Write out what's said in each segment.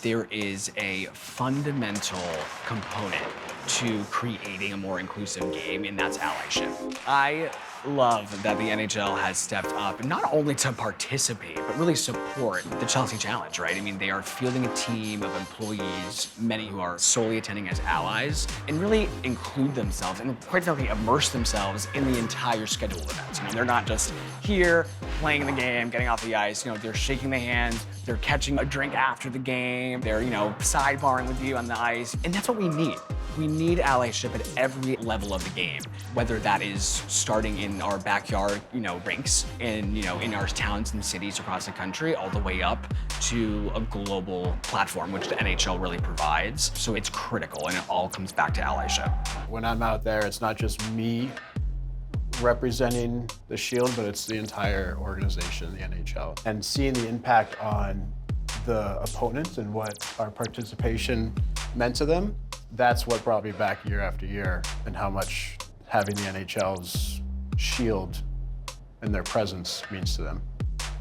there is a fundamental component to creating a more inclusive game, and that's allyship. I love that the NHL has stepped up, not only to participate, but really support the Chelsea Challenge, right? I mean, they are fielding a team of employees, many who are solely attending as allies, and really include themselves and quite frankly, immerse themselves in the entire schedule of events. You know, they're not just here playing the game, getting off the ice, you know, they're shaking the hands, they're catching a drink after the game, they're, you know, sidebarring with you on the ice, and that's what we need. We need allyship at every level of the game, whether that is starting in our backyard, you know, rinks and, you know, in our towns and cities across the country, all the way up to a global platform, which the NHL really provides. So it's critical, and it all comes back to allyship. When I'm out there, it's not just me representing the Shield, but it's the entire organization, the NHL. And seeing the impact on the opponents and what our participation meant to them, that's what brought me back year after year, and how much having the NHL's Shield and their presence means to them.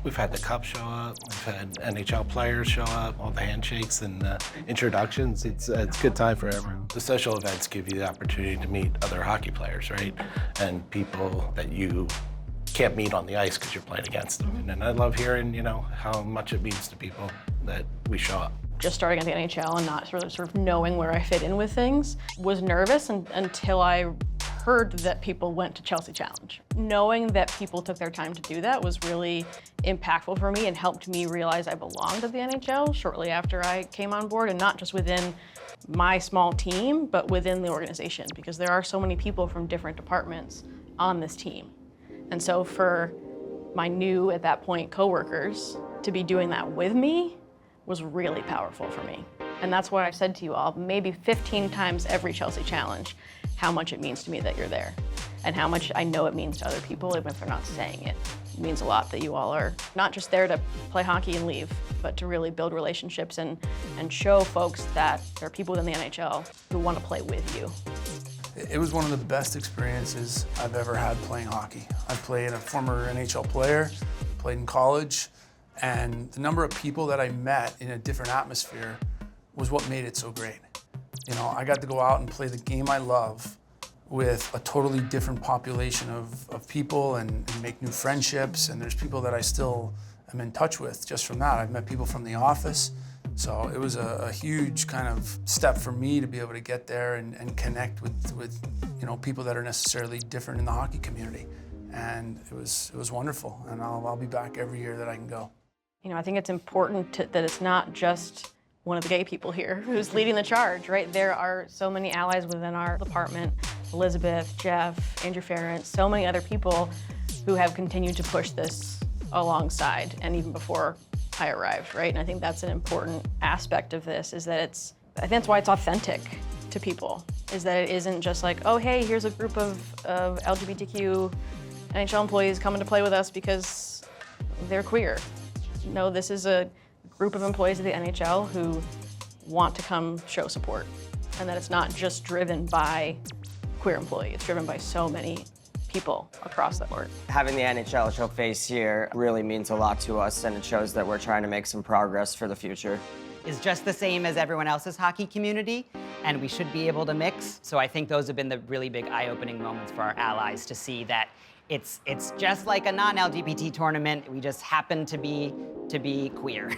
We've had the Cup show up, we've had NHL players show up, all the handshakes and introductions. It's a good time for everyone. The social events give you the opportunity to meet other hockey players, right? And people that you can't meet on the ice because you're playing against them. And I love hearing, you know, how much it means to people that we show up. Just starting at the NHL and not sort of knowing where I fit in with things, was nervous until I heard that people went to Chelsea Challenge. Knowing that people took their time to do that was really impactful for me and helped me realize I belonged at the NHL shortly after I came on board, and not just within my small team, but within the organization, because there are so many people from different departments on this team. And so for my new, at that point, coworkers to be doing that with me was really powerful for me. And that's why I've said to you all, maybe 15 times every Chelsea Challenge, how much it means to me that you're there, and how much I know it means to other people, even if they're not saying it. It means a lot that you all are not just there to play hockey and leave, but to really build relationships and show folks that there are people within the NHL who want to play with you. It was one of the best experiences I've ever had playing hockey. I played a former NHL player, played in college, and the number of people that I met in a different atmosphere was what made it so great. You know, I got to go out and play the game I love with a totally different population of people and make new friendships, and there's people that I still am in touch with just from that. I've met people from the office, so it was a huge kind of step for me to be able to get there and connect with you know, people that are necessarily different in the hockey community. And it was wonderful, and I'll be back every year that I can go. You know, I think it's important that it's not just one of the gay people here who's leading the charge, right? There are so many allies within our department, Elizabeth, Jeff, Andrew Ferrant, so many other people who have continued to push this alongside and even before I arrived, right? And I think that's an important aspect of this, is that I think that's why it's authentic to people, is that it isn't just like, oh, hey, here's a group of LGBTQ NHL employees coming to play with us because they're queer. No, this is a group of employees of the NHL who want to come show support, and that it's not just driven by queer employees, it's driven by so many people across the board. Having the NHL show face here really means a lot to us, and it shows that we're trying to make some progress for the future. Is just the same as everyone else's hockey community, and we should be able to mix. So I think those have been the really big eye-opening moments for our allies to see that it's just like a non-LGBT tournament. We just happen to be queer.